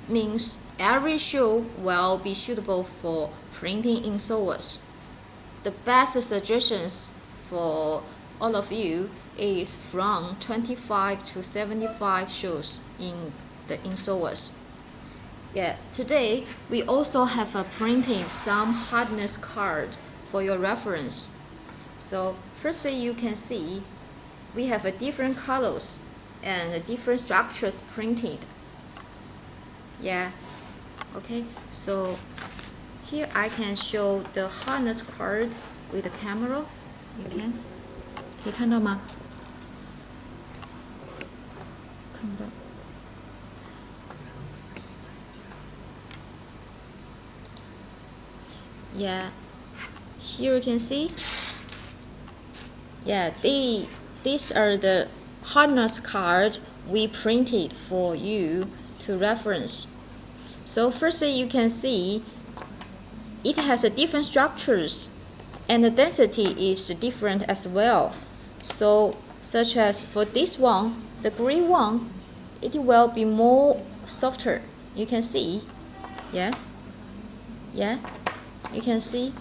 means every shoe will be suitable for printing insoles. The best suggestions for all of you is from 25 to 75 shoes in the insoles. Yeah, today we also have printed some hardness card for your reference. So firstly, you can see we have different colors and different structures printed. Yeah, okay, so here I can show the hardness card with the camera. You can 可以看到吗？看不到。Yeah, here you can see. Yeah, these are the hardness card we printed for you to reference. So firstly, you can see it has a different structures and the density is different as well. So such as for this one, the gray one, it will be more softer. You can see. Yeah, you can see.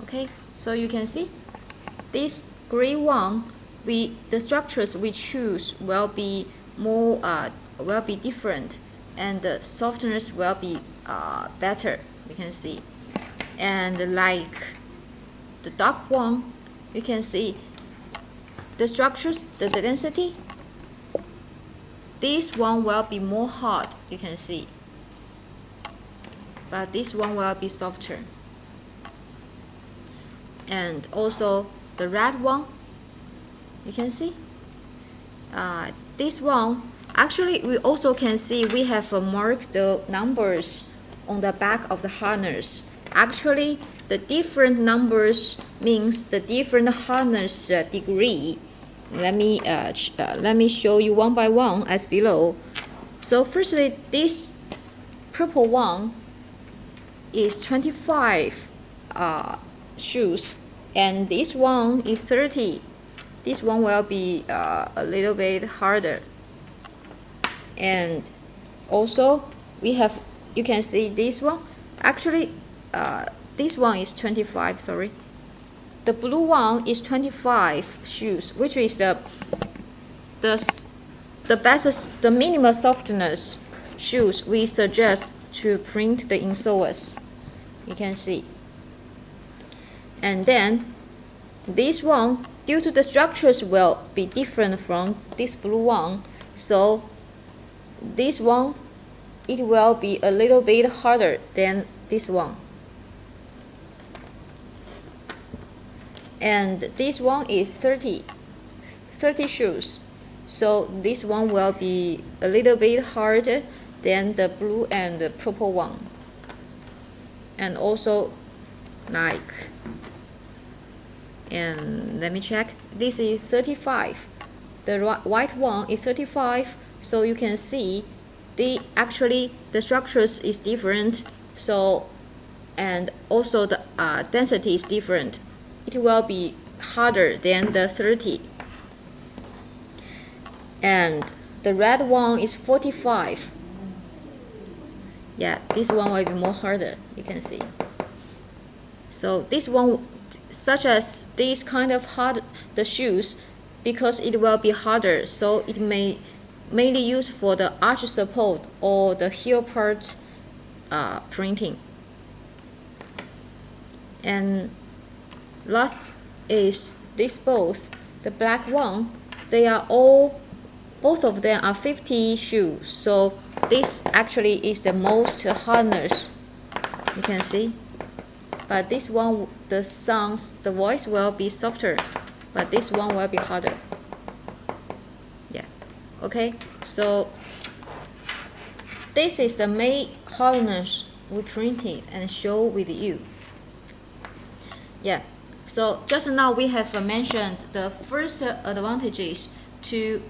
Okay, so you can see this gray one, the structures we choose will be more will be different, and the softness will be better. You can see, and like the dark one, you can see the structures, the density. This one will be more hard. You can see, but this one will be softer. And also the red one, you can see this one, actually we also can see we have marked the numbers on the back of the harness. Actually the different numbers means the different harness degree. Let me show you one by one as below. So firstly, this purple one is 25 shoes, and this one is 30. This one will be a little bit harder. And also we have, you can see this one, actually this one is 25, sorry. The blue one is 25 shoes, which is the best, the minimal softness shoes we suggest to print the insoles. You can see. And then this one, due to the structures will be different from this blue one, so this one, it will be a little bit harder than this one. And this one is 30 shoes, so this one will be a little bit harder than the blue and the purple one. And also Nike, and let me check, this is 35, the white one is 35, so you can see actually the structures is different, so, and also the density is different. It will be harder than the 30. And the red one is 45. Yeah, this one will be more harder, you can see. So this one, such as this kind of hard, the shoes, because it will be harder, so it may mainly used for the arch support or the heel part printing. And last is this both, the black one, they are all, both of them are 50 shoes, so this actually is the most hardness, you can see. But this one, the sounds, the voice will be softer, but this one will be harder. Yeah, okay, so this is the main hardness we printed and show with you. Yeah, so just now we have mentioned the first advantages to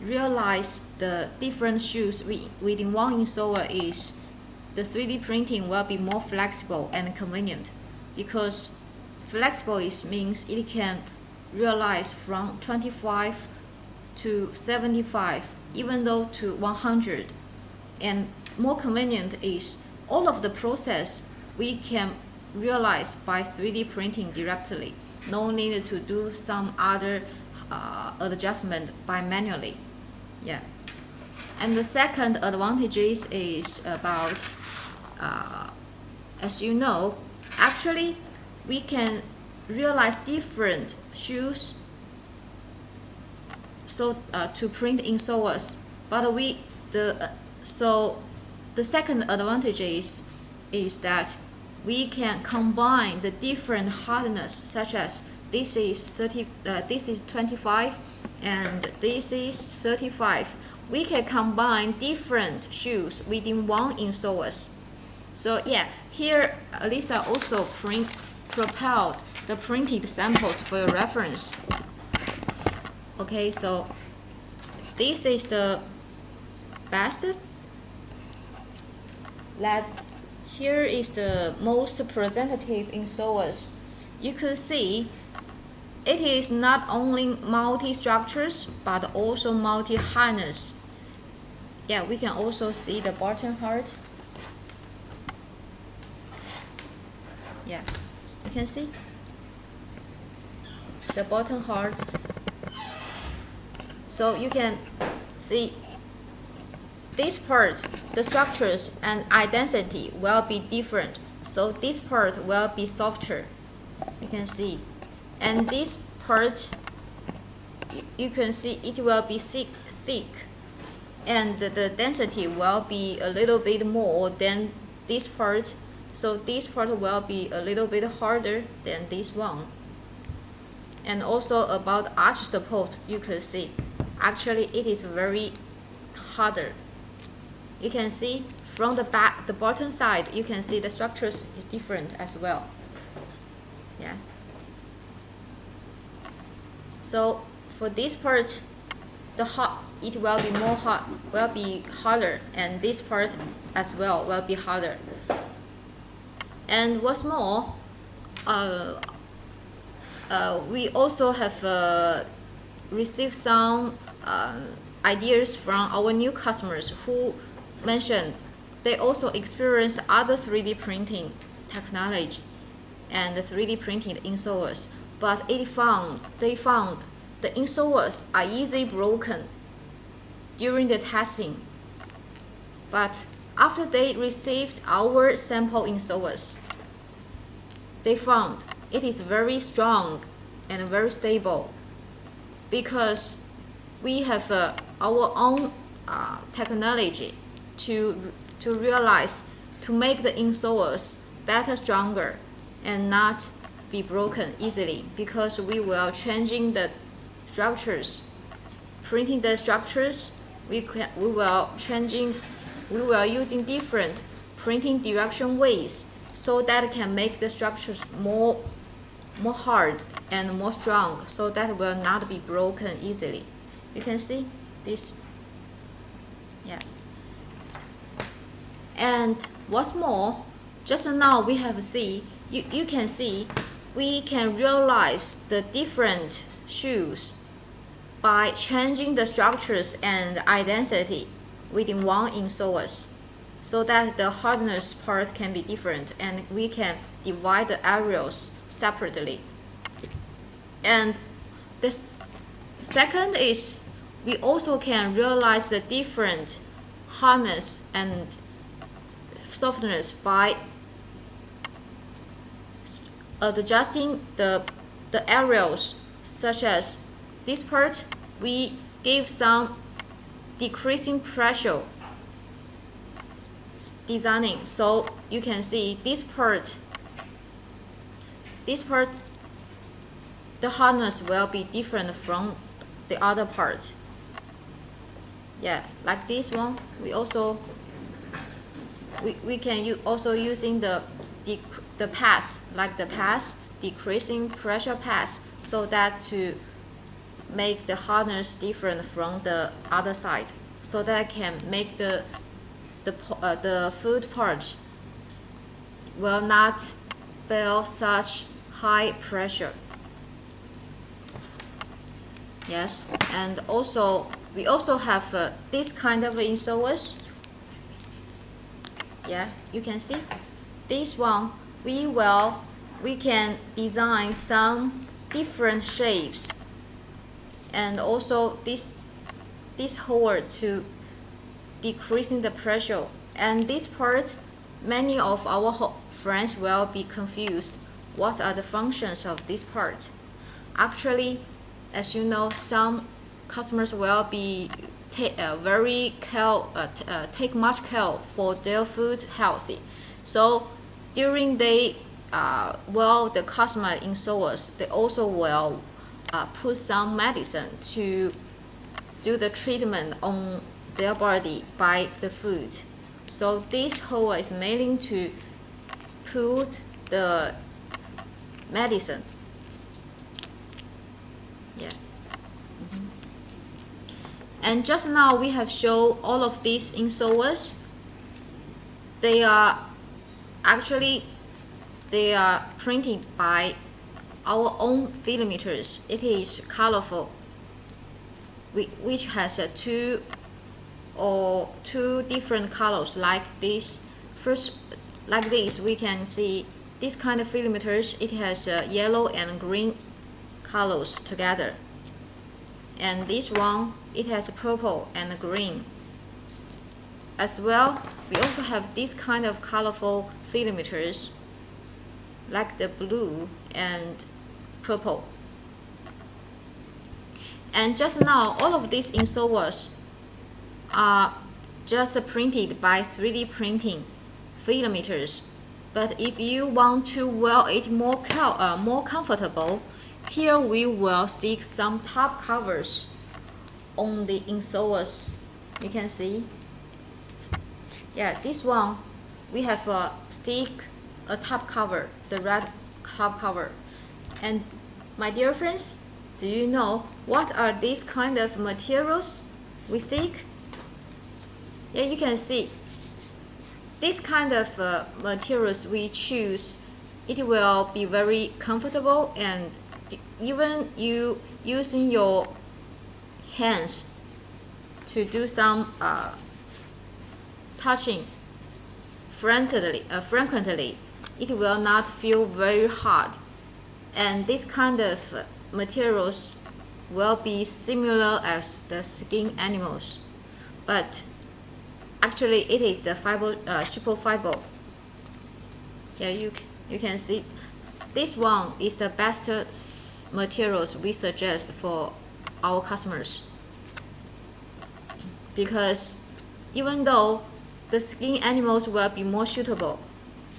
realize the different shoes within one insole is the 3D printing will be more flexible and convenient, because flexible means it can realize from 25 to 75, even though to 100. And more convenient is all of the process we can realize by 3D printing directly. No need to do some other adjustment by manually. Yeah. And the second advantage is about, as you know, actually we can realize different shoes so to print insoles, but the second advantage is that we can combine the different hardness, such as this is 25 and this is 35. We can combine different shoes within one insoles. So yeah, here Lisa also prepared the printed samples for your reference. Okay, so this is the best. Here is the most representative insoles. You could see it is not only multi-structures but also multi-hardness. Yeah, we can also see the bottom part. Yeah, you can see the bottom part. So you can see this part, the structures and identity will be different. So this part will be softer. You can see. And this part, you can see it will be thick. And the density will be a little bit more than this part. So this part will be a little bit harder than this one. And also about arch support, you can see actually it is very harder. You can see from the back, the bottom side, you can see the structures is different as well. Yeah. So for this part, it will be will be harder, and this part as well will be harder. And what's more, we also have received some ideas from our new customers who mentioned they also experience other 3D printing technology and 3D printed insoles, but they found the insoles are easily broken during the testing. But after they received our sample insoles, they found it is very strong and very stable because we have our own technology to realize to make the insoles better, stronger, and not be broken easily, because we will changing the structures, printing the structures. We will using different printing direction ways so that can make the structures more hard and more strong, so that will not be broken easily. You can see this. Yeah. And what's more, just now we have you can see we can realize the different shoes by changing the structures and identity within one insoles, so that the hardness part can be different and we can divide the areas separately. And the second is we also can realize the different hardness and softness by adjusting the areas, such as this part we give some decreasing pressure designing, so you can see this part the hardness will be different from the other part. Yeah, like this one we also we can also using the pass, like the pass, decreasing pressure pass, so that to make the hardness different from the other side, so that I can make the foot part will not feel such high pressure. Yes, and also we also have this kind of insoles. Yeah, you can see this one. We can design some different shapes, and also this hole to decreasing the pressure. And this part, many of our friends will be confused. What are the functions of this part? Actually, as you know, some customers will be take much care for their food healthy. So during the customer insoles, they also will put some medicine to do the treatment on their body by the food. So this hole is mainly to put the medicine. Yeah. And just now we have shown all of these insoles. They are printed by our own filamenters. It is colorful, which has two different colors like this. First, like this, we can see this kind of filamenters. It has yellow and green colors together, and this one it has purple and green as well. We also have this kind of colorful filamenters like the blue and purple. And just now, all of these insoles are just printed by 3D printing filamenters. But if you want to wear it more comfortable, here we will stick some top covers on the insoles. You can see. Yeah, this one we have stick a top cover, the red top cover. And my dear friends, do you know what are these kind of materials we stick? Yeah, you can see this kind of materials we choose. It will be very comfortable, and even you using your hands to do some touching frequently, it will not feel very hard. And this kind of materials will be similar as the skin animals, but actually it is the fiber, super fiber. Yeah, you can see this one is the best materials we suggest for our customers, because even though the skin animals will be more suitable,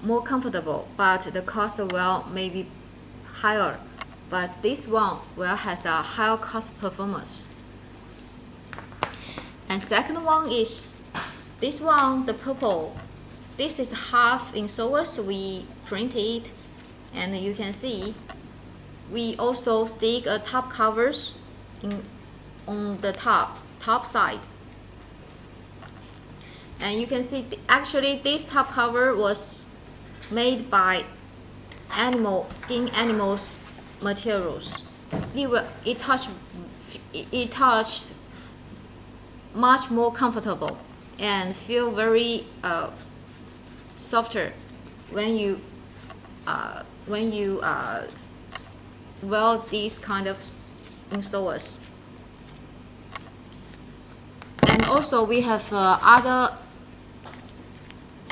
more comfortable, but the cost will maybe higher, but this one will has a higher cost performance. And second one is this one, the purple. This is half insoles we printed, and you can see we also stick a top covers on the top side. And you can see actually this top cover was made by skin animals materials. It touched much more comfortable and feel very softer when you wear these kind of insoles. And also we have other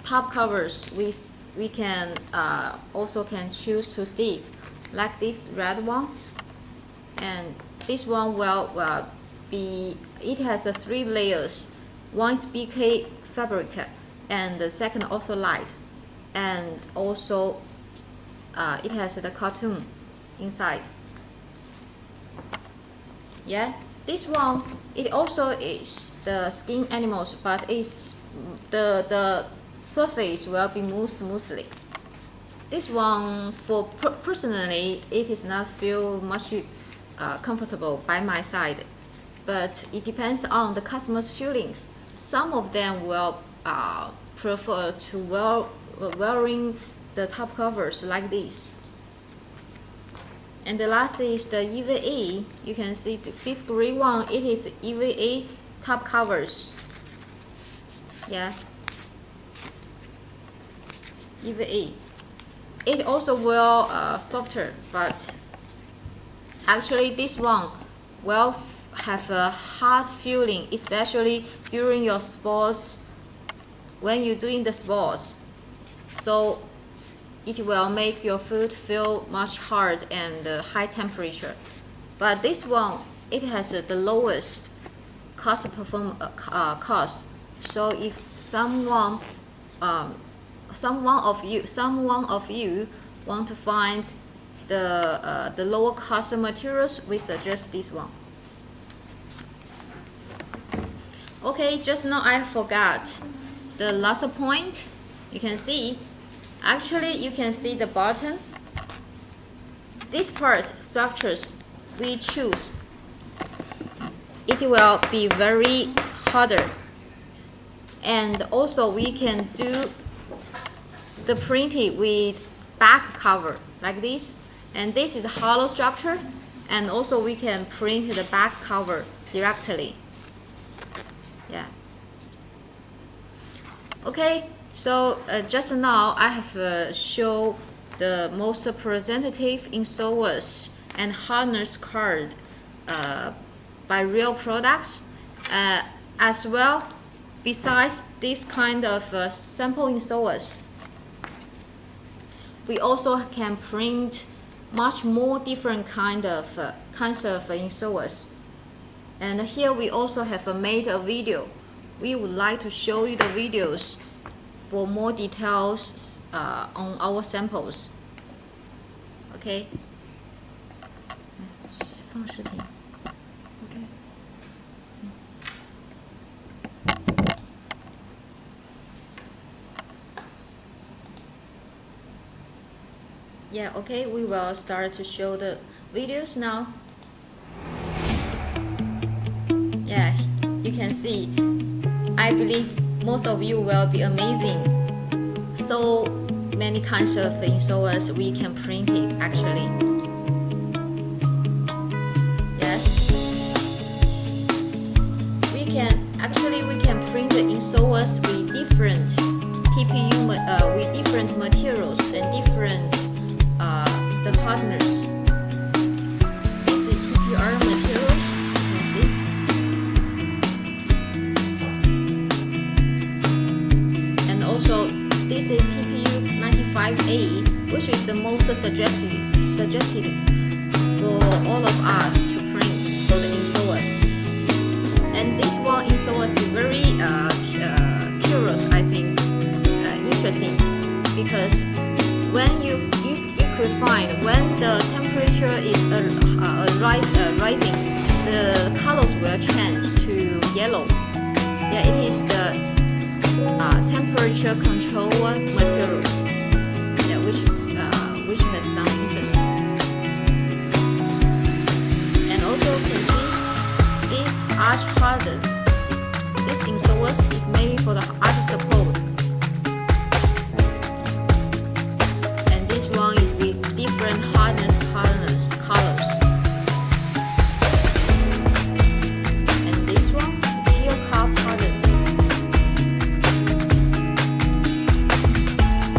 top covers we can also choose to stick, like this red one, and this one will be, it has 3 layers. One is BK fabric, and the second also light, and also it has the cartoon inside. Yeah, this one it also is the skin animals, but it's the surface will be moved smoothly. This one, for personally, it is not feel much comfortable by my side, but it depends on the customer's feelings. Some of them will prefer to wearing the top covers like this. And the last is the EVA. You can see this gray one, it is EVA top covers. Yeah, EVA. It also will softer, but actually this one will have a hard feeling, especially during your sports, when you're doing the sports. So it will make your foot feel much hard and high temperature. But this one, it has the lowest cost cost. So if someone of you want to find the lower cost materials, we suggest this one. Okay, just now I forgot the last point. You can see, actually you can see the bottom. This part structures we choose, it will be very harder. And also we can do the printing with back cover like this, and this is a hollow structure, and also we can print the back cover directly. Yeah. Okay, so just now I have shown the most representative insoles and hardness card by real products, as well. Besides this kind of sample insoles, we also can print much more different kinds of insoles. And here we also have made a video. We would like to show you the videos for more details on our samples. Okay. 放视频。Okay. Yeah, okay, we will start to show the videos now. Yeah, you can see, I believe most of you will be amazing. So many kinds of insoles we can print it actually. Yes. We can print the insoles with different TPU, with different materials and different the hardness. This is TPR materials, you can see. And also this is TPU 95A, which is the most suggested for all of us to print for the insoles. And this one insoles is very curious, I think, interesting, because when you could find when the temperature is rising, the colors will change to yellow. Yeah, it is the temperature control materials. Yeah, which has some interesting. And also you can see it's arch hardened. This insoles is made for the arch support. This one is with different hardness colors. And this one is heel cup hardened.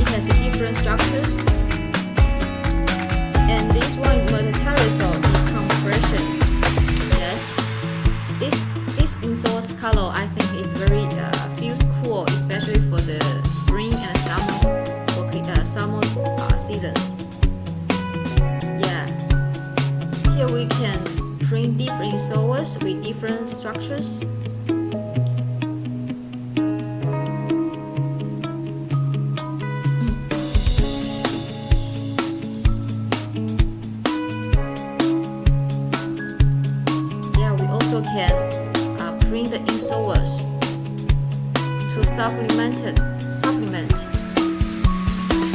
It has different structures. And this one is multi-hardness decompression. Yes, this insoles color I think is very feels cool, especially for the spring and summer. Summer seasons. Yeah, here we can print different insoles with different structures. Yeah, we also can print the insoles to supplement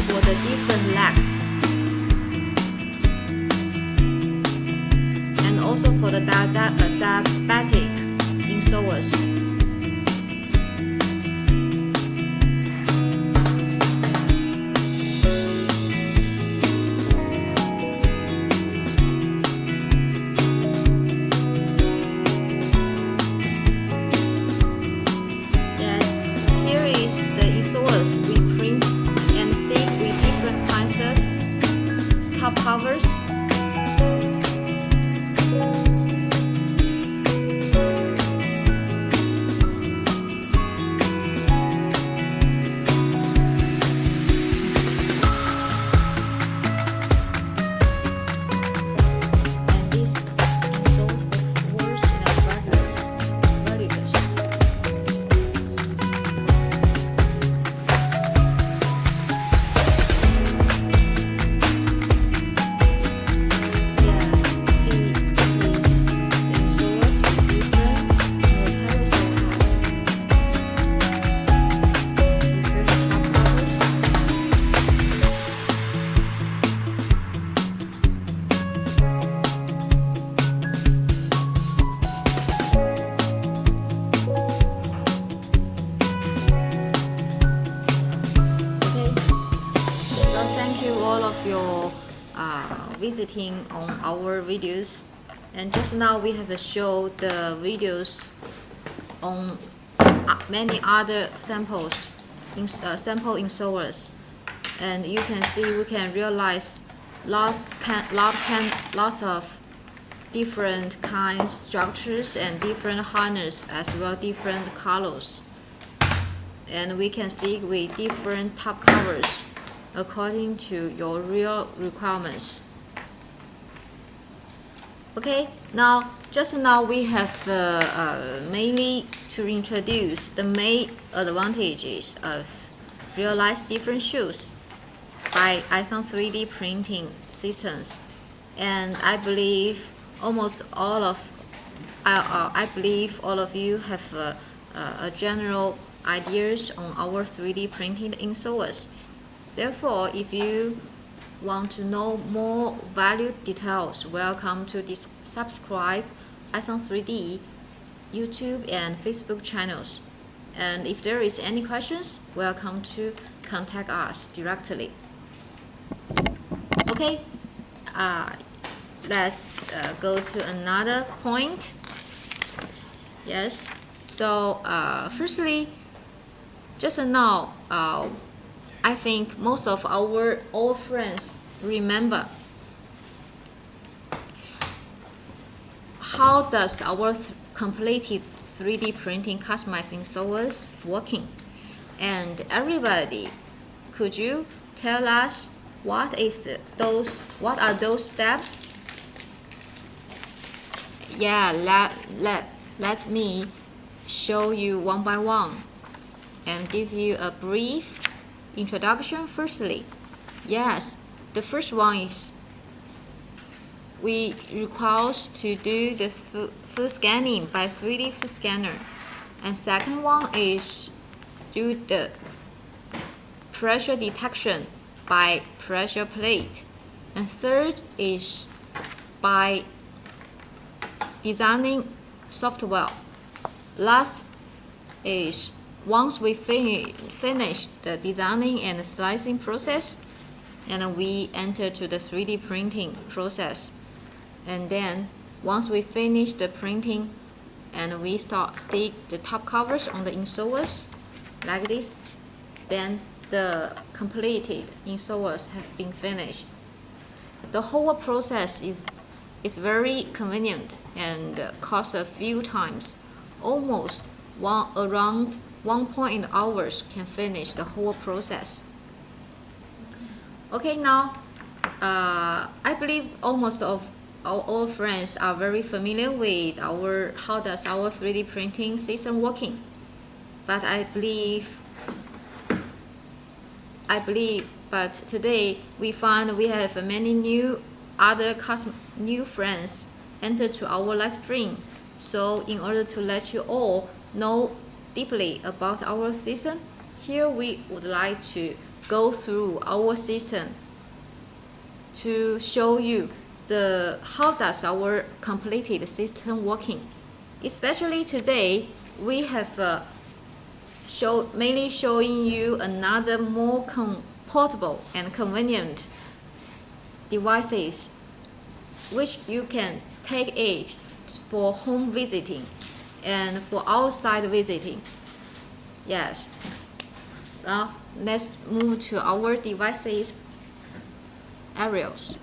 for the different legs, and also for the diabetic insoles. visiting on our videos, and just now we have showed the videos on many other samples, sample insoles, and you can see we can realize lots of different kinds structures and different harness as well different colors, and we can stick with different top covers according to your real requirements. Okay, now just now we have mainly to introduce the main advantages of realize different shoes by iSUN3D printing systems, and I believe all of you have a general ideas on our 3D printing insoles. Therefore, if you want to know more valued details, welcome to subscribe iSUN3D YouTube and Facebook channels. And if there is any questions, welcome to contact us directly. Okay, let's go to another point. Yes, so firstly, just now, I think most of our old friends remember how does our completed 3D printing customizing software working. And everybody, could you tell us what are those steps? Yeah, let me show you one by one and give you a brief introduction. Firstly, yes, the first one is we requires to do the foot scanning by 3D foot scanner, and second one is do the pressure detection by pressure plate, and third is by designing software. Last is once we finish the designing and slicing process, and we enter to the 3D printing process. And then once we finish the printing and we stick the top covers on the insoles like this, then the completed insoles have been finished. The whole process is very convenient and costs a few times, almost around 1.8 hours can finish the whole process. Okay, now I believe almost of all friends are very familiar with how does our 3D printing system working. But but today we find we have many new friends enter to our live stream. So in order to let you all know deeply about our system, here we would like to go through our system to show you how does our completed system working. Especially today, we have mainly showing you another more portable and convenient devices, which you can take it for home visiting and for outside visiting. Yes. Now let's move to our devices areas.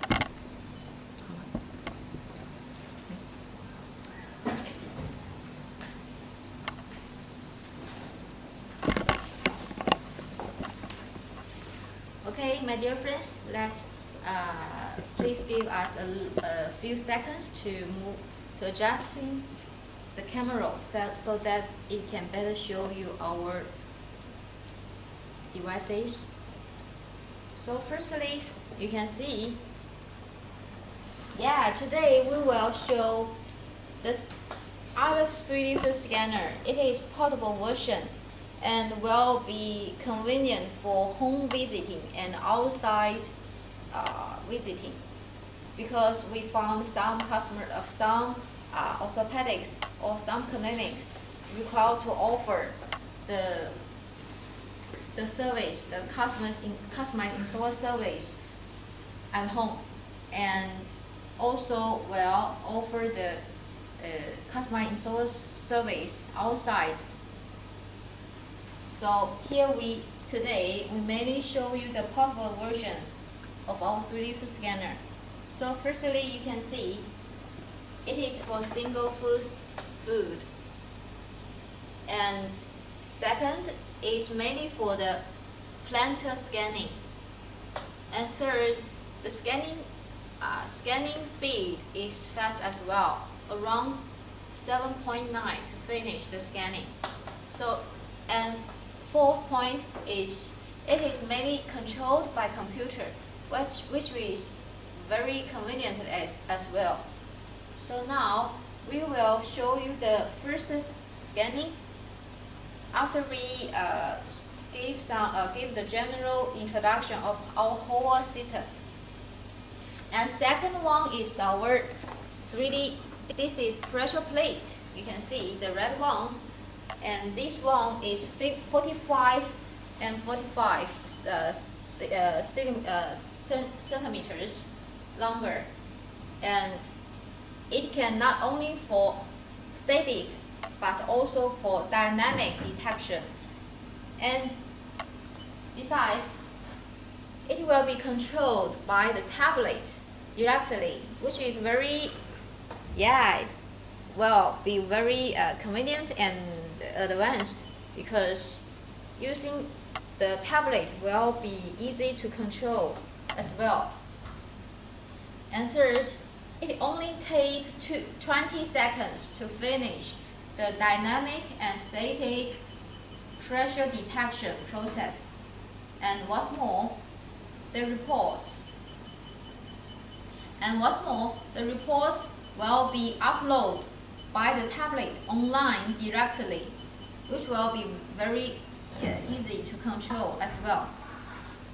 Okay, my dear friends, please give us a few seconds to adjusting the camera so that it can better show you our devices. So firstly, you can see, today we will show this other 3D foot scanner. It is portable version and will be convenient for home visiting and outside visiting, because we found some customers of some orthopedics or some clinics required to offer the service, the customized install service at home. and also will offer the customized insole service outside. So here today we mainly show you the portable version of our 3D food scanner. So firstly, you can see it is for single food, and second is mainly for the planter scanning, and third, the scanning speed is fast as well, around 7.9 to finish the scanning. So, and fourth point is it is mainly controlled by computer, which is very convenient as well. So now we will show you the first scanning. After we give the general introduction of our whole system. And second one is our 3D. This is pressure plate. You can see the red one, and this one is 45 and 45 centimeters longer, and it can not only for static but also for dynamic detection. And besides, it will be controlled by the tablet directly, which is very, will be very convenient and advanced, because using the tablet will be easy to control as well. And third, it only takes 20 seconds to finish the dynamic and static pressure detection process. And what's more, the reports will be uploaded by the tablet online directly, which will be very easy to control as well.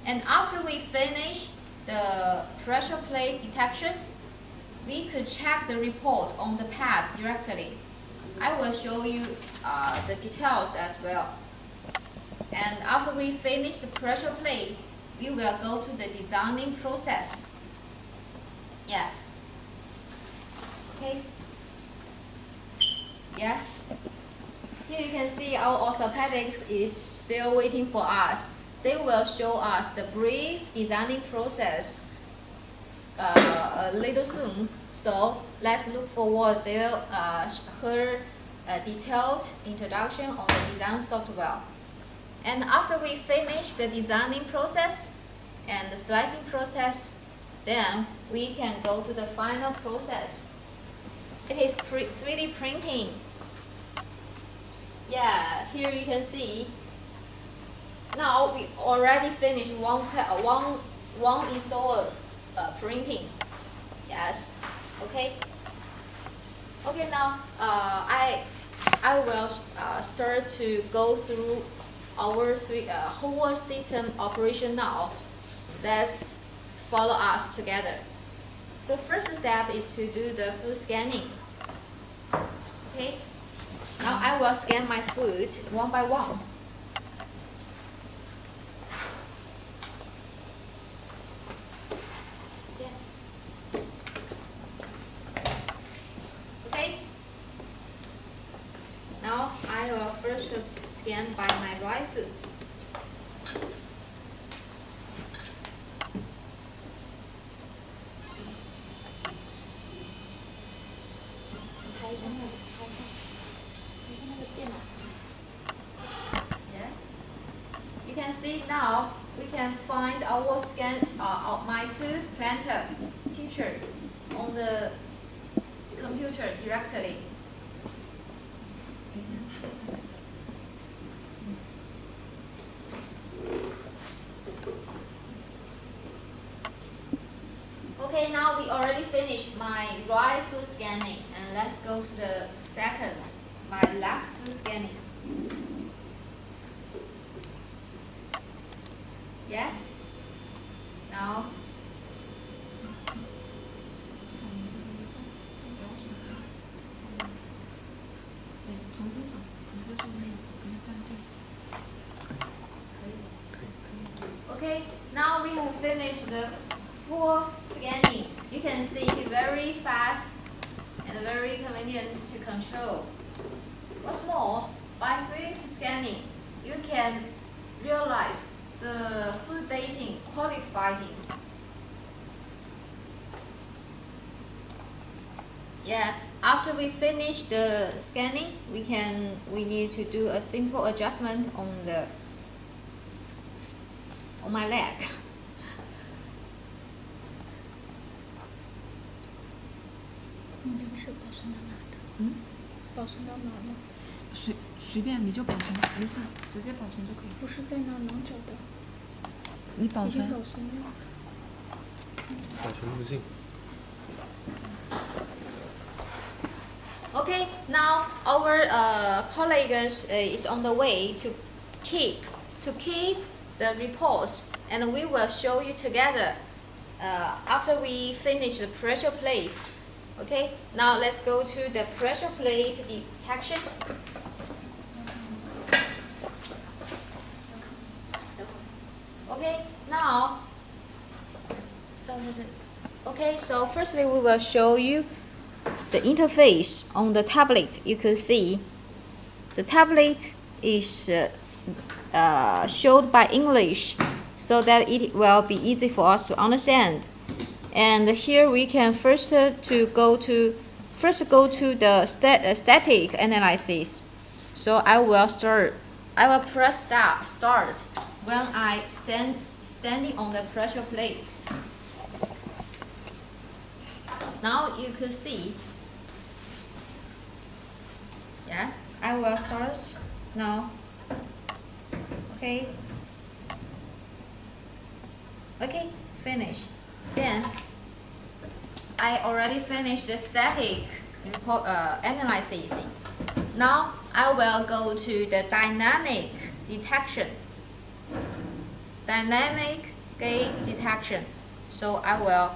And after we finish the pressure plate detection, we could check the report on the pad directly. I will show you the details as well. And after we finish the pressure plate, we will go to the designing process. Okay. Here you can see our orthopedics is still waiting for us. They will show us the brief designing process a little soon. So let's look forward to her detailed introduction on the design software. And after we finish the designing process and the slicing process, then we can go to the final process. It is 3D printing. Here you can see. Now we already finished one insole printing. Yes. Okay. Okay. Now I will start to go through our whole system operation now. Let's follow us together. So first step is to do the food scanning. Okay. Now I will scan my food one by one. Okay. Now I will first scan by my dry food. You can see now we can find our my food planter picture on the computer directly. Okay, now we already finished my right food scanning, and let's go to the second, my left food scanning. Now okay, now we have finished the full scanning. You can see very fast and very convenient to control. What's more, by 3D scanning, you can realize the food dating qualifying. Yeah, after we finish the scanning, we need to do a simple adjustment on my leg. 你的是保存到哪的？保存到哪呢？随便你就保存吧，没事，直接保存就可以。不是在那能找的。你保存。已经保存了。保存路径。 Okay, now our colleague is on the way to keep the reports, and we will show you together after we finish the pressure plate. Okay, now let's go to the pressure plate detection. Okay, now. Okay, so firstly we will show you the interface on the tablet. You can see the tablet is showed by English so that it will be easy for us to understand. And here we can first go to the static analysis. So I will press start when I standing on the pressure plate. Now you could see. Yeah, I will start now. Okay. Okay, finish. Then I already finished the static report, analysis. Now I will go to the dynamic detection. Dynamic gate detection. So I will.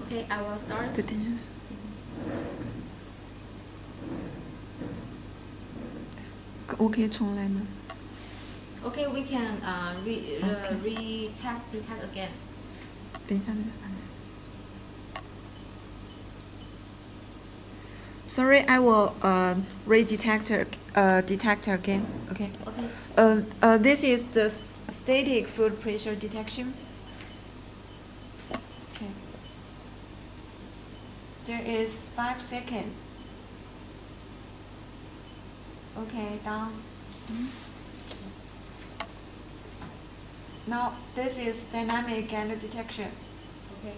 Okay, I will start. 等一下。我可以重来吗？ Okay, we can detect again. 等一下。Sorry, I will detect again. Okay. Okay. This is the static food pressure detection. Okay. There is 5 seconds. Okay, done. Now this is dynamic and detection. Okay.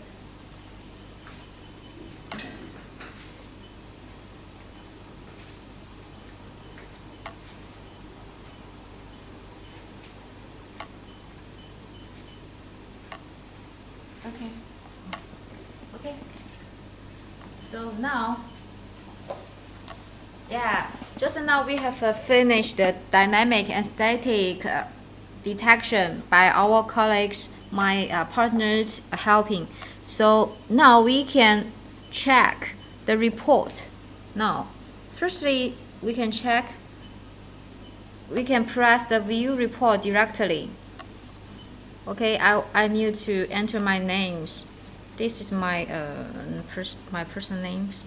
Okay. Okay. So now, yeah, just now we have finished the dynamic and static detection by our colleagues, my partners helping. So now we can check the report. Now, firstly, we can press the view report directly. Okay, I need to enter my names. This is my my personal names.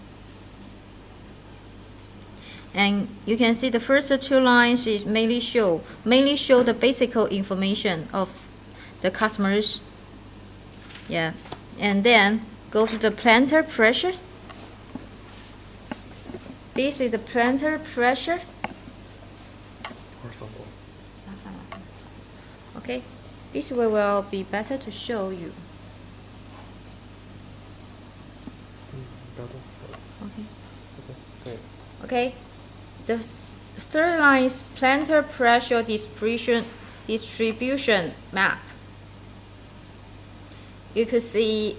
And you can see the first 2 lines is mainly show the basic information of the customers. Yeah, and then go to the planter pressure. This is the planter pressure. Okay, this way will be better to show you. Okay. Okay, the third line is planter pressure distribution map. You can see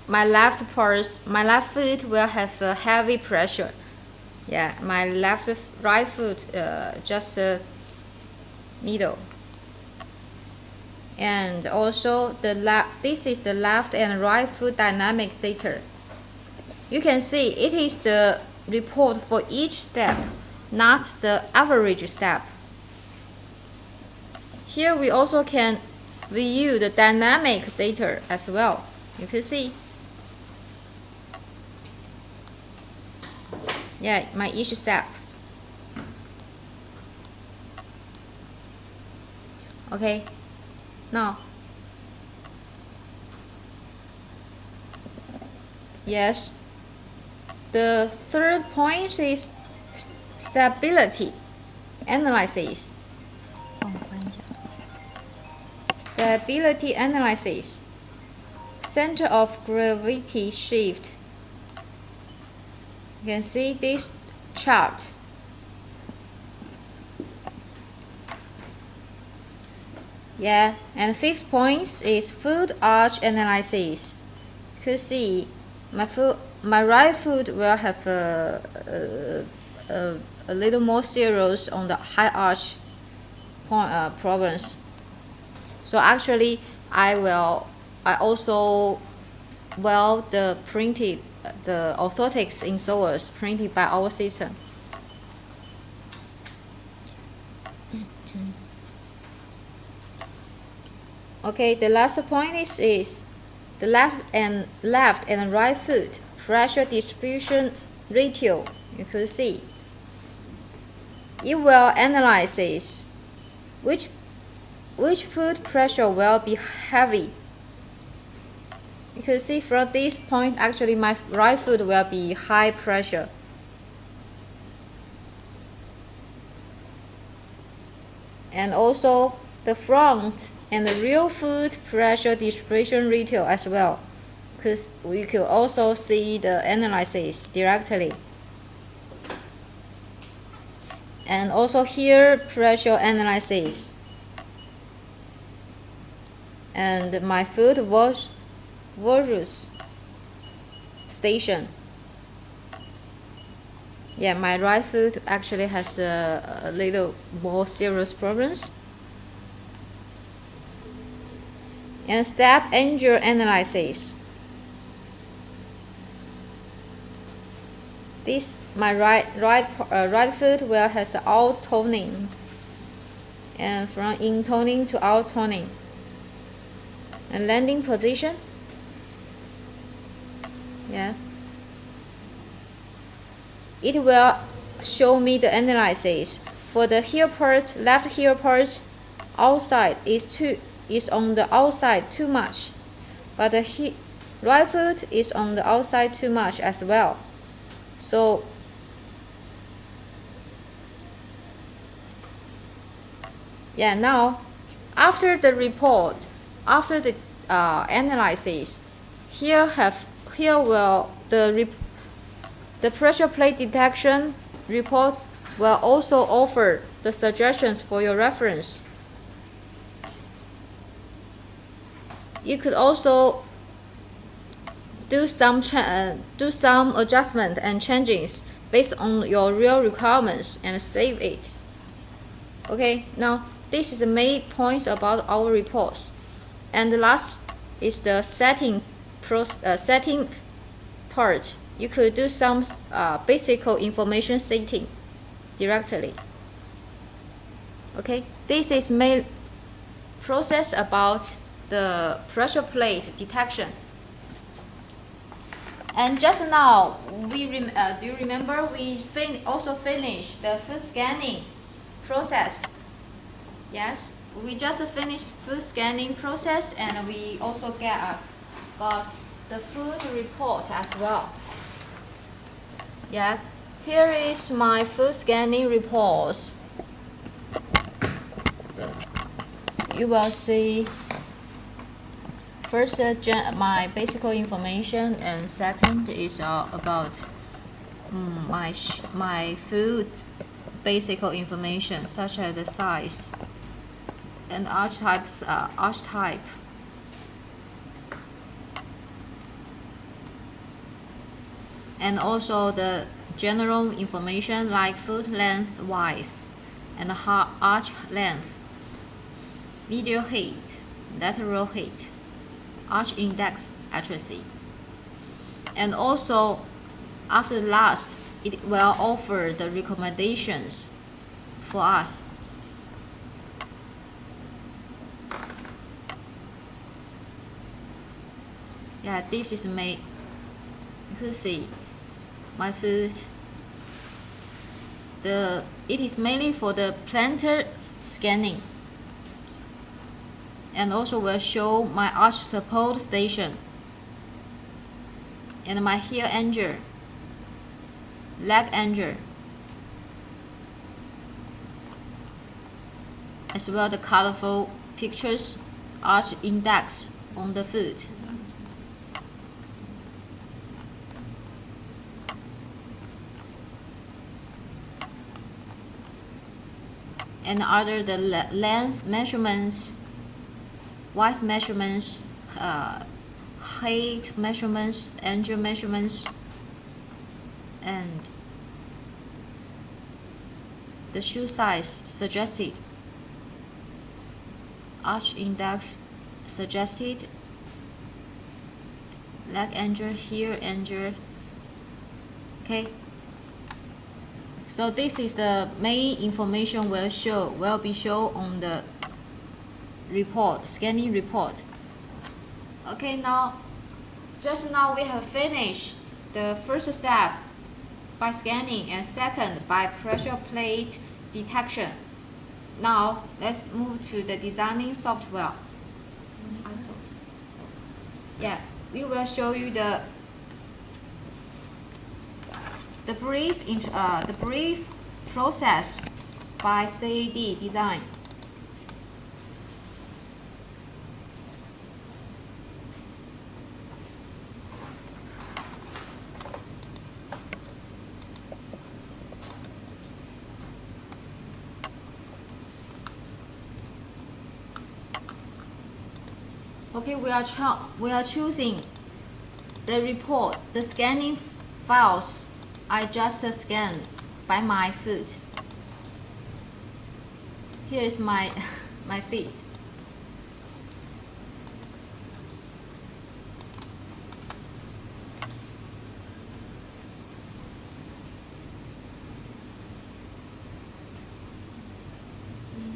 my left foot will have a heavy pressure. Yeah, my right foot just middle. And also this is the left and right foot dynamic data. You can see it is the report for each step, not the average step. here we also can view the dynamic data as well. You can see. Yeah, my each step. Okay, now. Yes, the third point is stability analysis. Stability analysis. Center of gravity shift. You can see this chart. Yeah, and fifth point is foot arch analysis. You can see my right foot will have a little more zeros on the high arch problems. So actually, I also weld the orthotics insoles printed by our system. Okay, the last point is the left and right foot pressure distribution ratio. You could see it will analyze which foot pressure will be heavy. You can see from this point, actually my right foot will be high pressure. And also the front and the rear foot pressure distribution ratio as well, because we could also see the analysis directly. And also here pressure analysis. And my foot versus station. Yeah, my right foot actually has a little more serious problems. And step angle analysis. This my right foot will has out toning, and from in toning to out toning. And landing position. Yeah. It will show me the analysis for the heel part. Left heel part outside is on the outside too much, but the right foot is on the outside too much as well. So yeah, now after the report, after the analysis, here will the pressure plate detection report will also offer the suggestions for your reference. You could also do some adjustment and changes based on your real requirements and save it. Okay, now this is the main points about our reports. And the last is the setting part. You could do some basic information setting directly. Okay, this is main process about the pressure plate detection. And just now, do you remember we also finished the foot scanning process? Yes, we just finished foot scanning process, and we also got the foot report as well. Yeah, here is my foot scanning reports. You will see first my basic information, and second is about my foot basic information, such as the size and arch type. And also the general information like foot length, width, and arch length, medial height, lateral height, arch index accuracy. And also after the last, it will offer the recommendations for us. Yeah, this is made. You can see my foot. It is mainly for the plantar scanning, and also will show my arch support station and my heel angle, leg angle, as well the colorful pictures arch index on the foot. And other the length measurements, width measurements, height measurements, angle measurements, and the shoe size suggested, arch index suggested, leg angle, heel angle. Okay. So this is the main information will be shown on the report, scanning report. Okay, just now we have finished the first step by scanning and second by pressure plate detection. Now let's move to the designing software. Yeah, we will show you the brief process by CAD design. Okay, we are choosing the report, the scanning files I just scanned by my foot. Here is my my feet.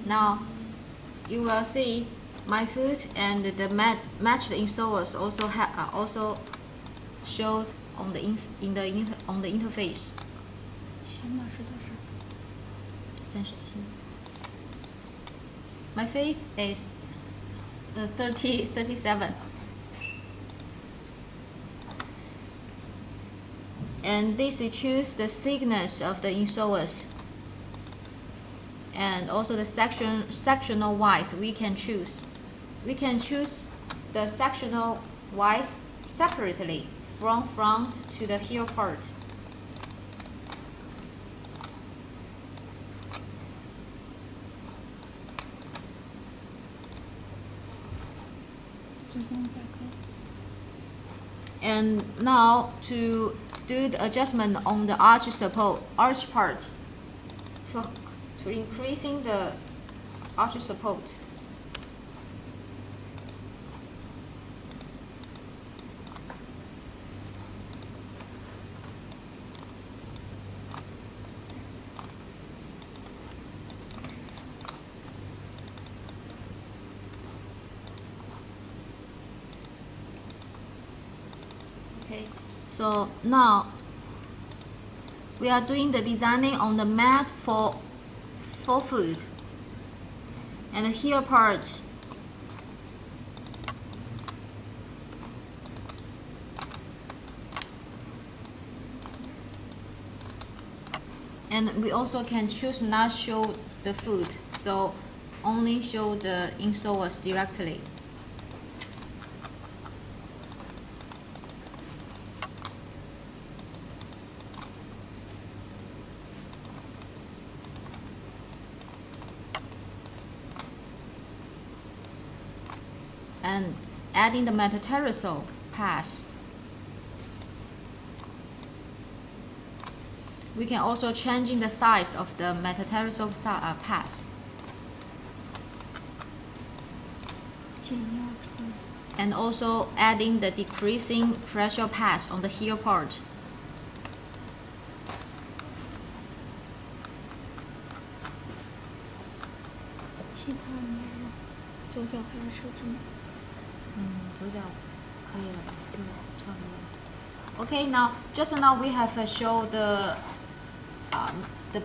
Now you will see my foot and the matched insoles also showed on the interface. 前码是多少37. My feet is 37. And this choose the thickness of the insoles. And also the sectional width we can choose. We can choose the sectional width separately from front to the heel part. 这边再看 And now to do the adjustment on the arch part to increasing the arch support. Okay, so now we are doing the designing on the mat for foot and the heel part. And we also can choose not show the foot, so only show the insoles directly. And adding the metatarsal pass. We can also changing the size of the metatarsal pass. 减压出来 And also adding the decreasing pressure pass on the heel part. 其他没有了，左脚还要设置吗？左脚可以了，就差不多了。 Okay, now just now we have showed the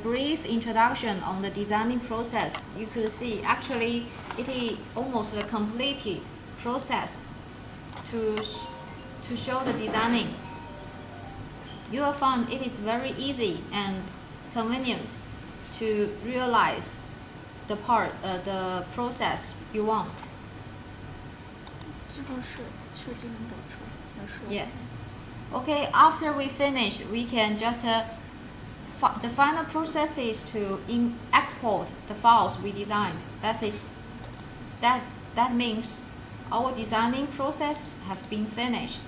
brief introduction on the designing process. You could see actually it is almost a completed process to show the designing. You will find it is very easy and convenient to realize the process you want. 这都是设计能导出来的说。 Yeah. Okay, after we finish, we can just the final process is to export the files we designed. That means our designing process have been finished.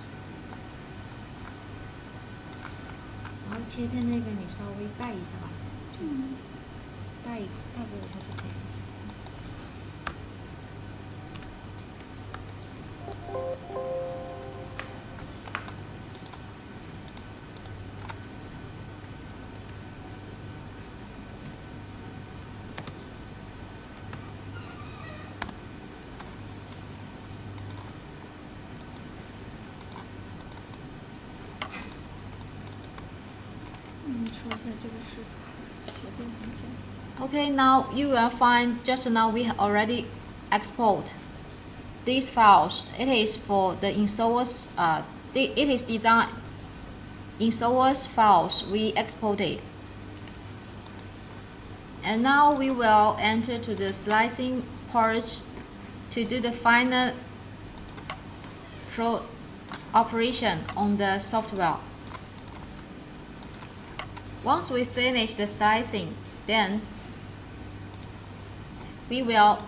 然后切片那个你稍微带一下吧，带给我就可以了。你说一下这个是协定文件。 Okay, now you will find just now we already export these files. It is for the insoles. It is design insoles files we exported. And now we will enter to the slicing part to do the final operation on the software. Once we finish the slicing, then we will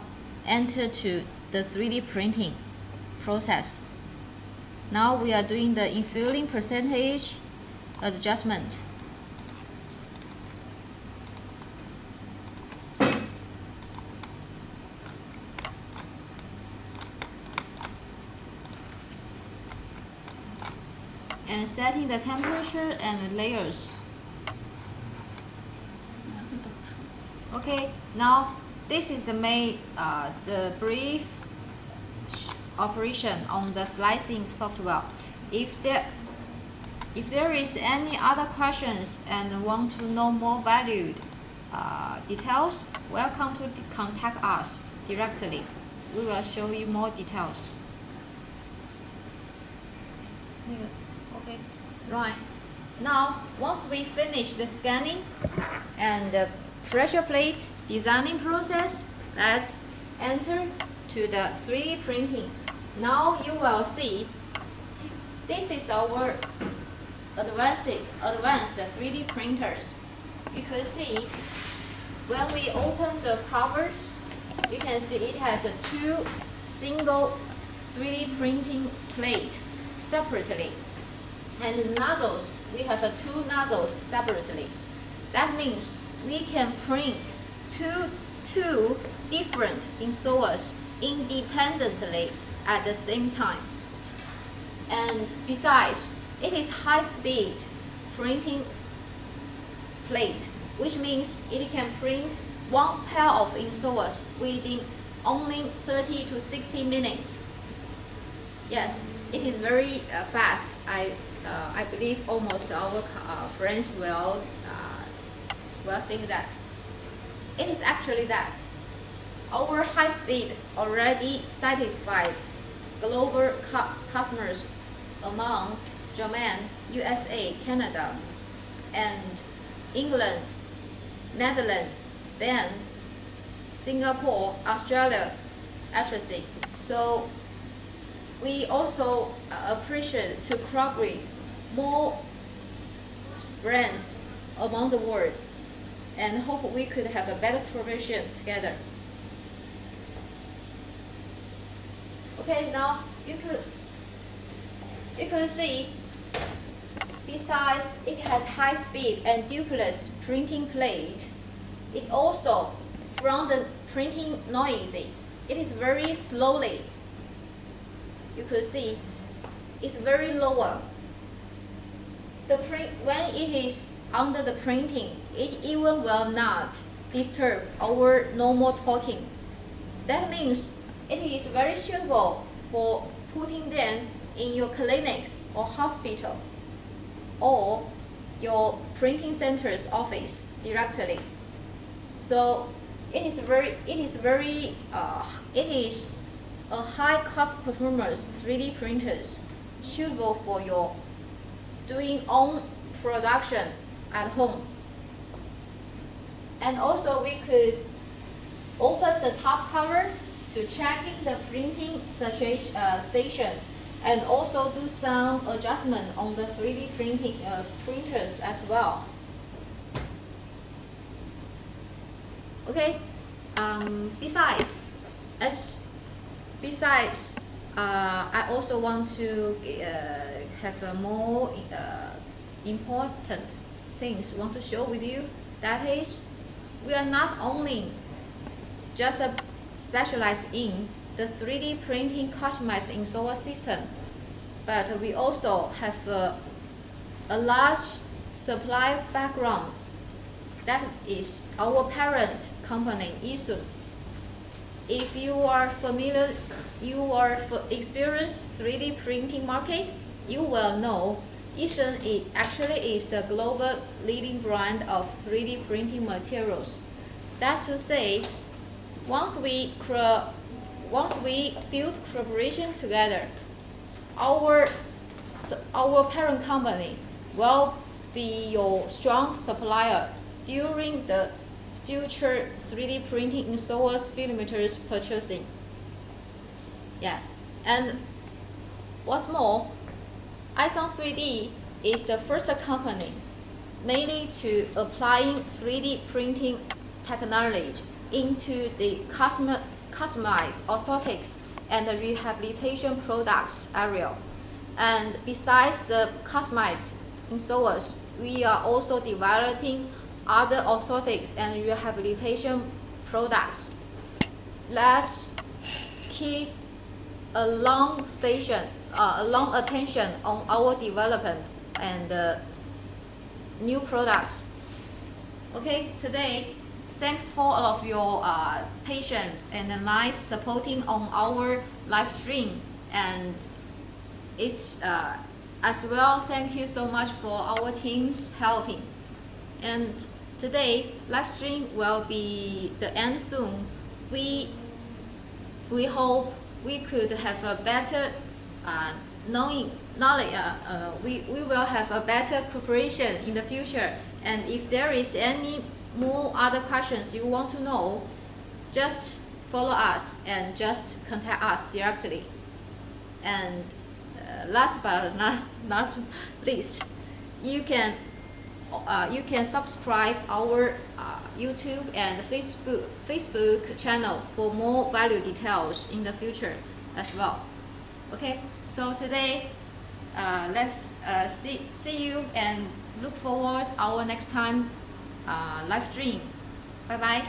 enter to the 3D printing process. Now we are doing the infilling percentage adjustment. And setting the temperature and layers. Okay, now this is the the brief operation on the slicing software. If there is any other questions and want to know more valued details, welcome to contact us directly. We will show you more details. Okay, right. Now, once we finish the scanning and the pressure plate designing process, let's enter to the 3D printing. Now you will see this is our advanced 3D printers. You can see when we open the covers, you can see it has a two single 3D printing plate separately. And the nozzles, we have two nozzles separately. That means we can print two different insoles independently at the same time. And besides, it is high-speed printing plate, which means it can print one pair of insoles within only 30 to 60 minutes. Yes, it is very fast. I believe almost our friends will think that. It is actually that. Our high speed already satisfied global customers among Japan, USA, Canada, and England, Netherlands, Spain, Singapore, Australia, etc. So we also appreciate to collaborate more friends among the world and hope we could have a better cooperation together. Okay, now you could see besides it has high speed and duplex printing plate, it also from the printing noisy, it is very slowly. You could see it's very lower. When it is under the printing, it even will not disturb our normal talking. That means it is very suitable for putting them in your clinics or hospital or your printing center's office directly. So it is a high cost performance 3D printers suitable for your doing own production at home. And also we could open the top cover to checking the printing station and also do some adjustment on the 3D printing printers as well. Okay. Besides, I also want to have a more important things want to show with you. That is, we are not only just specialized in the 3D printing customized insole system, but we also have a large supply background. That is our parent company, iSUN. If you are experienced 3D printing market, you will know iSUN actually is the global leading brand of 3D printing materials. That's to say, once we build collaboration together, our parent company will be your strong supplier during the future 3D printing installers filmmakers purchasing. Yeah, and what's more, iSUN3D is the first company mainly to applying 3D printing technology into the customized orthotics and the rehabilitation products area. And besides the customized insoles, we are also developing other orthotics and rehabilitation products. Let's keep a long attention on our development and new products. Okay, today, thanks for all of your patience and nice supporting on our live stream, and it's as well, thank you so much for our teams helping. And today live stream will be the end soon. We hope we could have a better knowledge. We will have a better cooperation in the future. And if there is any more other questions you want to know, just follow us and just contact us directly. And last but not least, you can subscribe our YouTube and Facebook channel for more value details in the future as well. Okay, so today let's see you and look forward our next time live stream. Bye bye.